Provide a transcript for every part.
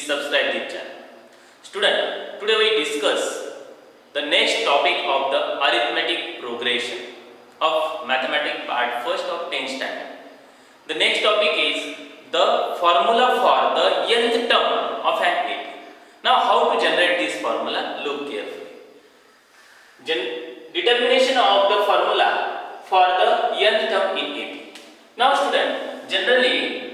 subscribe this channel. Student, today we discuss the next topic of the arithmetic progression of mathematics part first of 10th standard. The next topic is the formula for the nth term of an AP. Now how to generate this formula? Look carefully. Determination of the formula for the nth term in AP. Now student, generally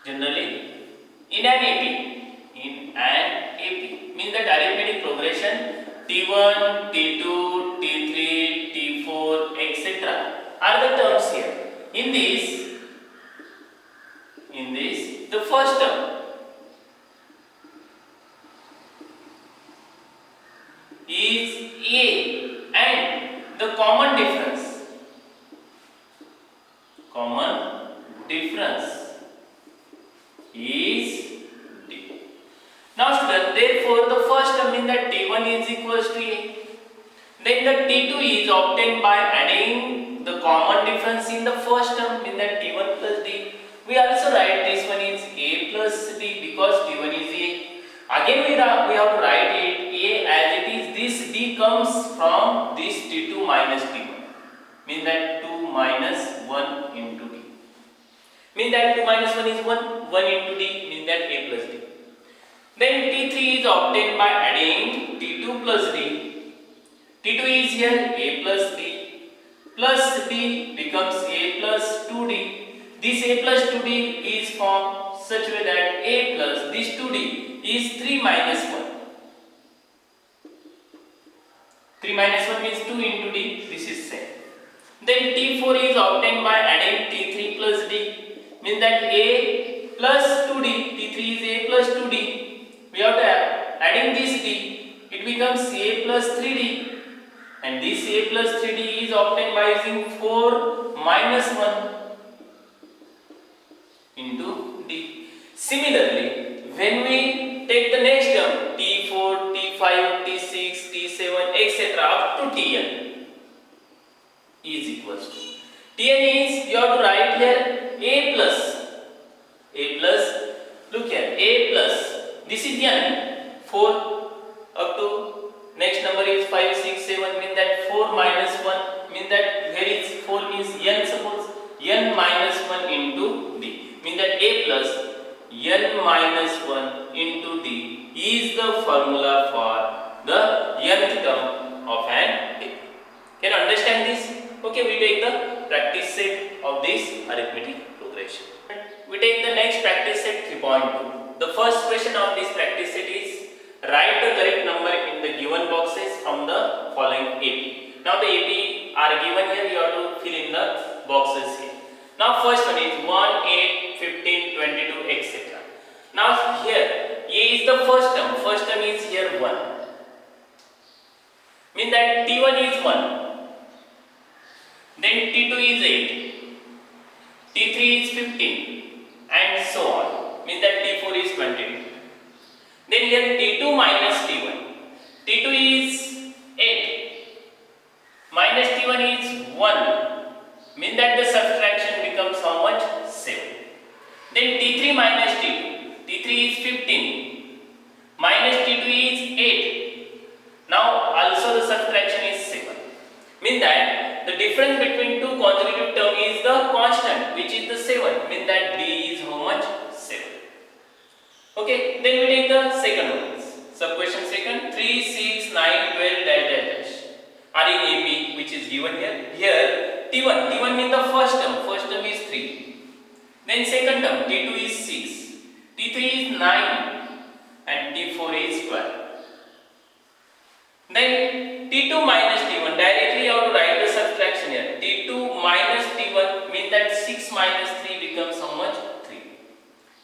in an AP means that arithmetic progression T1, T2, T3, T4, etc. are the terms here. In this, the first term is A and the common difference is D. Now student, therefore the first term in that T1 is equals to A. Then the T2 is obtained by adding the common difference in the first term in that T1 plus D. We also write this one is A plus D because T1 is A. Again we have to write it A as it is. This D comes from this T2 minus T1. Means that 2 minus 1 into D. Means that 2 minus 1 is 1 into D means that A plus D. Then T3 is obtained by adding T2 plus D. T2 is here A plus D. Plus D becomes A plus 2D. This A plus 2D is formed such way that A plus this 2D is 3 minus 1. 3 minus 1 means 2 into D. This is same. Then T4 is obtained by adding T3 plus D. Means that A plus 2D. T3 is A plus 2D. We have to adding this D. It becomes A plus 3D. And this A plus 3D is obtained by using 4 minus 1 into D. Similarly, when we take the next term T4, T5, T6, T7, etc. up to Tn is equals to Tn is you have to write here A plus look here A plus this is n 4 up to next number is 5, 6, 7 means that 4 minus 1 means that here is 4 means n suppose n minus 1 into D means that A plus n minus 1 into D is the formula for the nth term of an AP. Can you understand this? Okay, we take the practice set of this arithmetic progression. We take the next practice set 3.2. The first question of this practice set is write the correct number in the given boxes from the following AP. Now the AP are given here, you have to fill in the boxes here. Now first one is 1, 8, 15, 22, etc. Now here A is the first term is here 1. Means that T1 is 1. Then T2 is 8. T3 is 15 and so on. Means that T4 is 22. Then here T2 minus T1. T2 is 8 minus T1 is 1. Means that the subtraction becomes how much? 7. Then T3 minus T2. T3 is 15 minus T2 is 8. Now also the subtraction is 7. Means that the difference between two consecutive terms is the constant which is the 7. Means that D is how much? 7. Okay, then we take the second one. Sub question second 3, 6, 9, 12 dash are in AP which is given here. Here T1 means the first term is 3. Then second term T2 is 6. T3 is 9 and T4 is 12. Then T2 minus T1 directly you have to write the subtraction here. T2 minus T1 means that 6 minus 3 becomes how much? 3.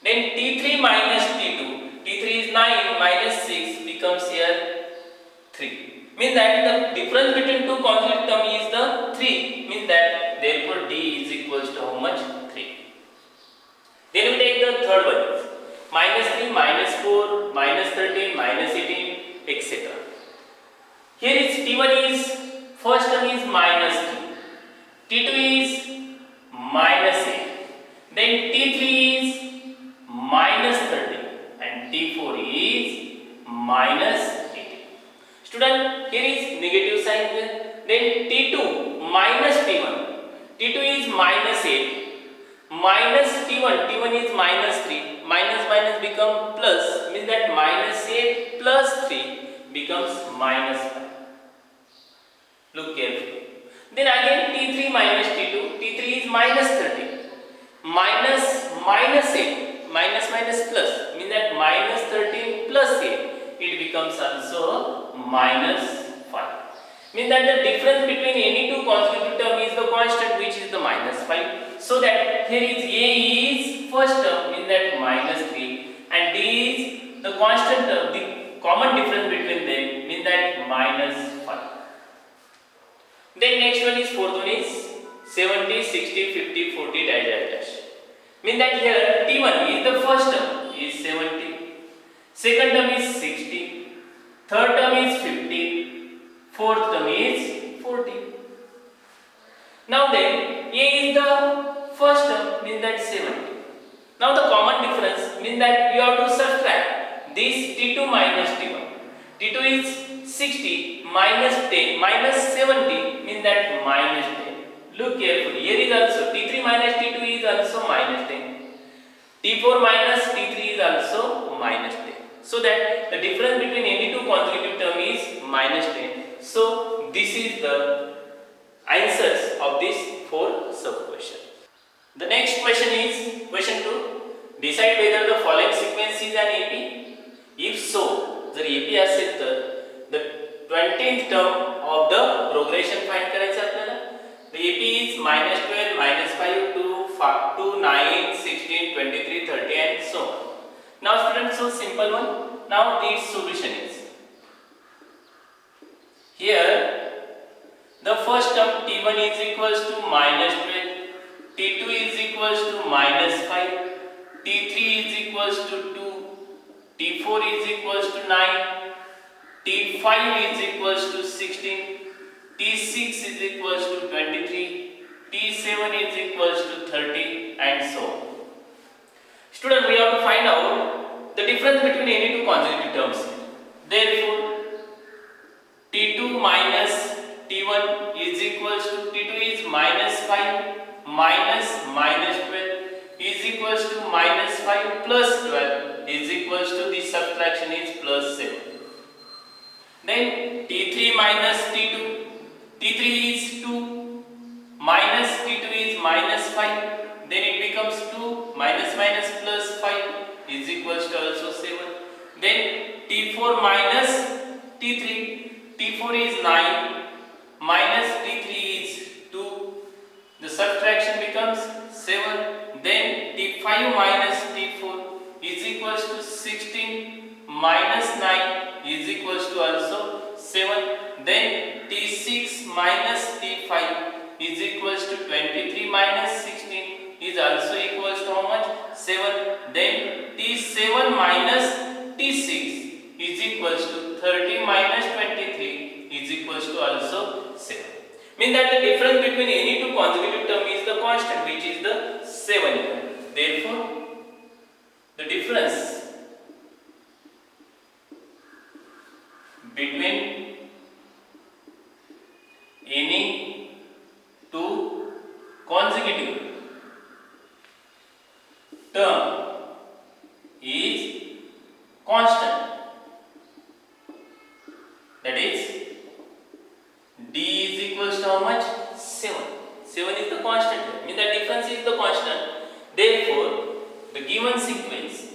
Then T3 minus T2. T3 is 9 minus 6 becomes here 3. Means that the difference between two consecutive terms is the 3. Means that therefore D is equals to how much? 3. Then we take the third one. Minus 3, minus 4, minus 13, minus 18, etc. Here is T1 is first term is minus 2. T2 is minus 8. Then T3 is minus 30 and T4 is minus 80. Student, here is negative sign there. Then T2 minus T1. T2 is minus 8 minus T1. T1 is minus 3. Minus minus become plus, means that minus 8 plus 3 becomes minus 5. Look carefully. Then again T3 minus T2. T3 is minus 30 minus minus 8 minus minus plus, means that minus 13 plus 8, it becomes also minus 5. Means that the difference between any two consecutive term is the constant, which is the minus 5. So that here is A is first term, in that minus 3, and D is the constant term, the common difference between them, means that minus 5. Then next one is fourth one is 70, 60, 50, 40 dash dash dash. Means that here T1 is the first term is 70, second term is 60, third term is 50, fourth term is 40. Now then A is the first term, means that 70. Now the common difference, means that you have to subtract this T2 minus T1. T2 is 60 minus 10 minus 70, means that minus 10. Look carefully, here is also T3 minus T2 is also minus 10. T4 minus T3 is also minus 10. So that the difference between any two consecutive term is minus 10. So this is the answers of this 4 sub question. The next question is question 2. Decide whether the following sequence is an AP. If so, जर AP असेल तर the 20th term of the progression find करायचं आपल्याला. The AP is minus 12, minus 5, 2, 9, 16, 23, 30 and so on. Now students, so simple one. Now its solution is here the first term T1 is equals to minus 12, T2 is equals to minus 5, T3 is equals to 2, T4 is equals to 9, T5 is equals to 16, T6 is equals to 23, T7 is equals to 30 and so on. Student, we have to find out the difference between any two consecutive terms. Therefore, T2 minus T1 is equals to T2 is minus 5 minus minus 12 is equals to minus 5 plus 12 is equals to the subtraction is plus 7. Then T3 minus T2, T3 is 2 minus T2 is minus 5, then it becomes 2 minus minus plus 5 is equals to also 7. Then T4 minus T3, T4 is 9 minus T3 is 2, the subtraction becomes 7. Then T5 minus T4 is equals to 16 minus 9 is equals to also 7. Then T6 minus T5 is equals to 23 minus 16 is also equals to how much? 7. Then T7 minus T6 is equals to 30 minus 23 is equals to also 7. Means that the difference between any two consecutive term is the constant, which is the 7. Therefore, the difference between any two consecutive term is constant. That is, D is equals to how much? 7. 7 is the constant. Means the difference is the constant. Therefore, the given sequence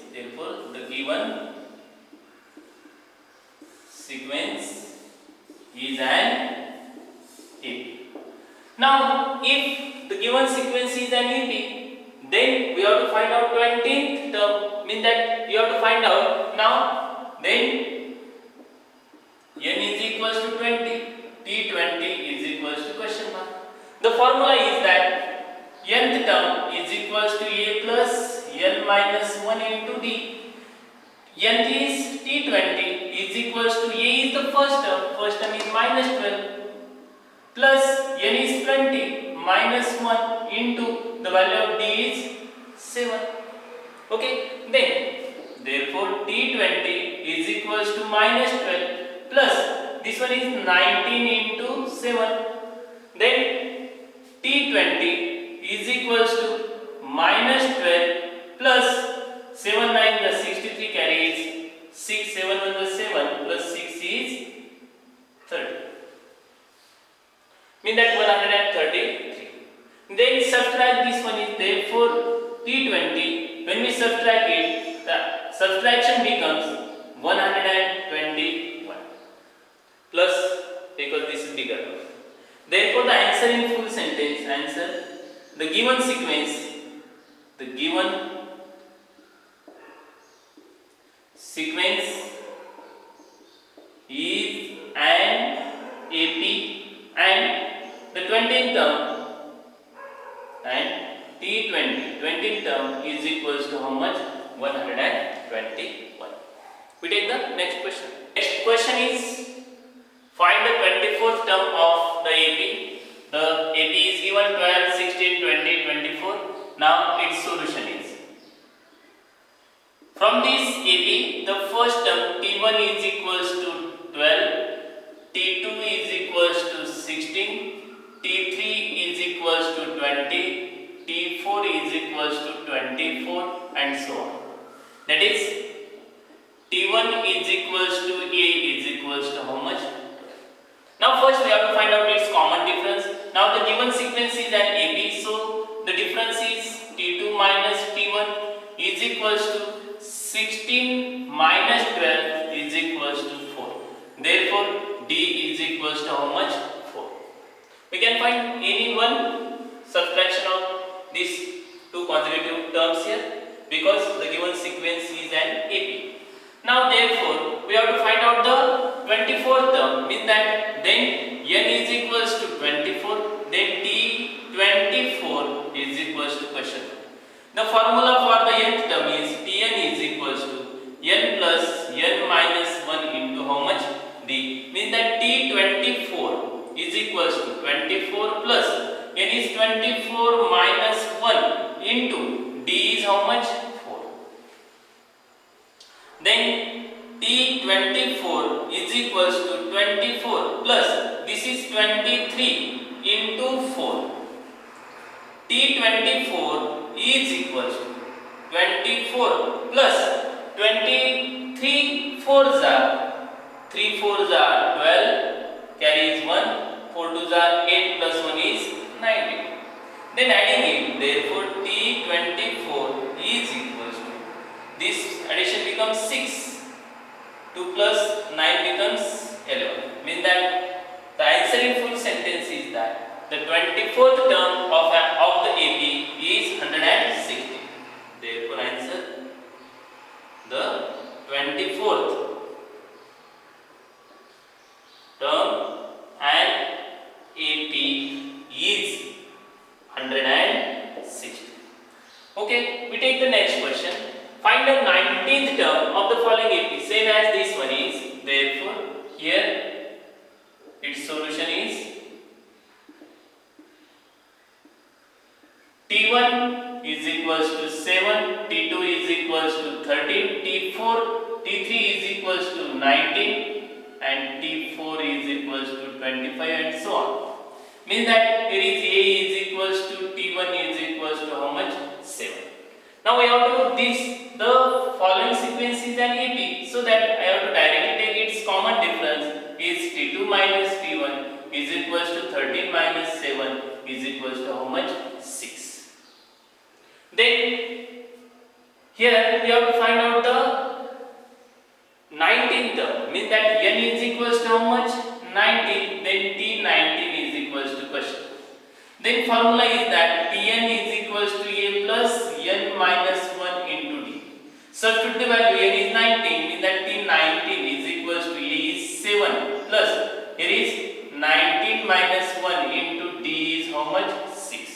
is an AP. Now, if the given sequence is an AP, then we have to find out 20th term. Means that you have to find out now. Then n is equals to 20. T20 is equals to question mark. The formula is that nth term is equals to A plus n minus 1 into D. Nth is T20 is equals to A is the first term is minus 12 plus n is 20 minus 1 into the value of D is 7. Okay, then therefore T20 is equals to minus 12 plus this one is 19 into 7. Then T20 is equals to minus 12 plus 7 9 the 63 carries 6 7 1 the 7 plus 6 is 30. Mean that 133. Then subtract this one is therefore T20. When we subtract it, the subtraction becomes 121 plus, because this is bigger. Therefore, the answer in full sentence, answer the given sequence is an AP, and the 20th term and T20 term is equals to how much? 121. We take the next question. Next question is find the 24th term of the AP. The AP is given 12, 16, 20, 24. Now its solution is, from this AP, the first term T1 is equals to 12, T2 is equals to 16, T3 is equals to 20, T4 is equals to 24, and so on. That is, T1 is equals to A is equals to how much? Now first we have to find out its common difference. Now the given sequence is an AB, so the difference is T2 minus T1 is equals to 16 minus 12 is equals to 4. Therefore D is equals to how much? 4. We can find any one subtraction of these two consecutive terms here, because the given sequence is an AP. Now therefore we have to find out the 24th term, means that then n is equals to 24, then T24 is equals to question. The formula for the nth term is Tn is equals to n plus n minus 1 into how much? D. Means that T24 is equals to 24 plus n is 24 minus 1 into D is how much? 4. Then T24 is equals to 24 plus this is 23 into 4. T24 is equals to 24 plus 23 4s are 3 4s are 12, carries 1, 4 2s are 8 plus 1 is 19. Then adding it, therefore T24 is equals to, this addition becomes 6, 2 plus 9 becomes 11. Means that the answer in full sentence is that the 24th term of the AP is 160. Therefore answer, the 24th term and AP is 160. Okay, we take the next question. Find the 19th term of the following AP. Same as this one is. Therefore, here its solution is T1 is equals to 7, T2 is equals to 13, T3 is equals to 19, and T4 is equals to 25, and so on. Means that here is A is equals to T1 is equals to how much? 7. Now we have to do this, the following sequence is an AP, so that I have to directly take its common difference is T2 minus T1 is equals to 13 minus 7 is equals to how much? 6. Then here we have to find out the 19th term, means that n is equals to how much? 19, then T19 is equals to question. Then formula is that Tn is equals to A plus n minus 1 into D. Substitute the value, n is 19, means that T19 is equals to A is 7 plus here is 19 minus 1 into D is how much? 6.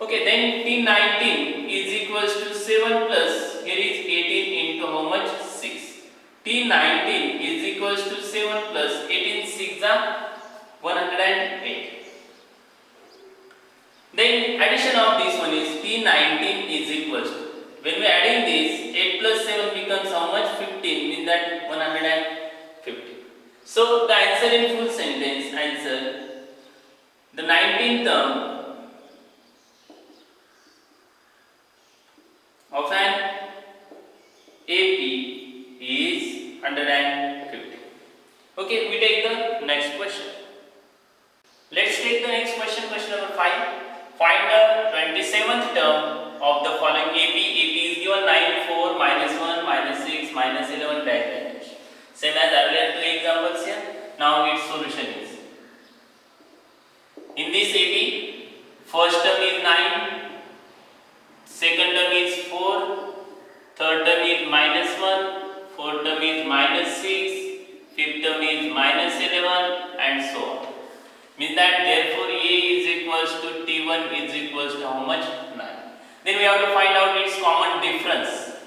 Okay, then T19 is equals to 7 plus here is 18 into how much? 6. T19 is equals to 7 plus 18 6 are 108. Then addition of this one is T19 is equals to, when we adding this, 8 plus 7 becomes how much? 15, means that 150. So the answer in full sentence, answer, the 19th term of an AP is 150. Okay, we take the next question. Let's take the next question, question number 5. Find the 27th term of the following AP. AP is given 9, 4, minus 1, minus 6, minus 11, dash, dash, dash. Same as earlier two examples here. Now its solution is. In this AP, first term is 9, second term is 4, third term is minus 1, fourth term is minus 6, fifth term is minus 11, and so on. Means that therefore A is equals to T1 is equals to how much? 9. Then we have to find out its common difference.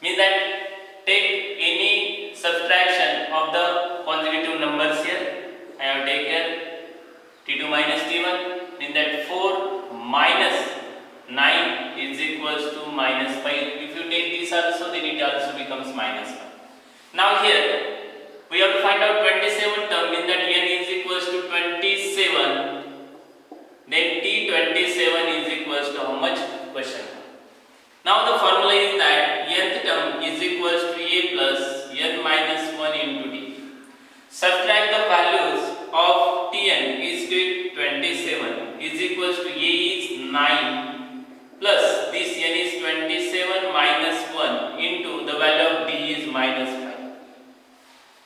Means that take any subtraction of the consecutive numbers here. I have taken T2 minus T1. Means that 4 minus 9 is equals to minus 5. If you take this also, then it also becomes minus 5. Now here we have to find out 27 term, means that n is equals to 27, then T27 is equals to how much? Question. Now the formula is that nth term is equals to A plus n minus 1 into D. Subtract the values of Tn is to 27 is equals to A is 9 plus this n is 27 minus 1 into the value of D is minus 5.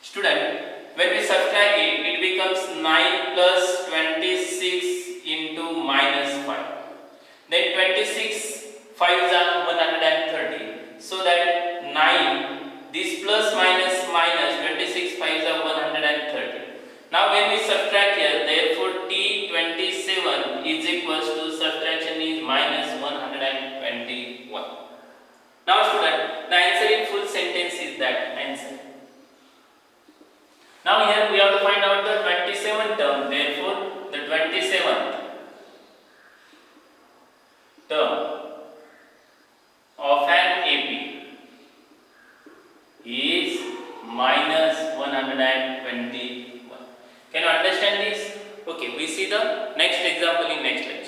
Student, when we subtract it, it becomes 9 plus 26 into minus 5. Then 26 5s are 130. So that 9, this plus minus minus 26 5s are 130. Now when we subtract here, therefore T27 is equals to subtraction is minus 121. Now student, the answer in full sentence is that answer. Now here we have to find out the 27th term. Therefore, the 27th term of an AP is minus 121. Can you understand this? Okay, we see the next example in next lecture.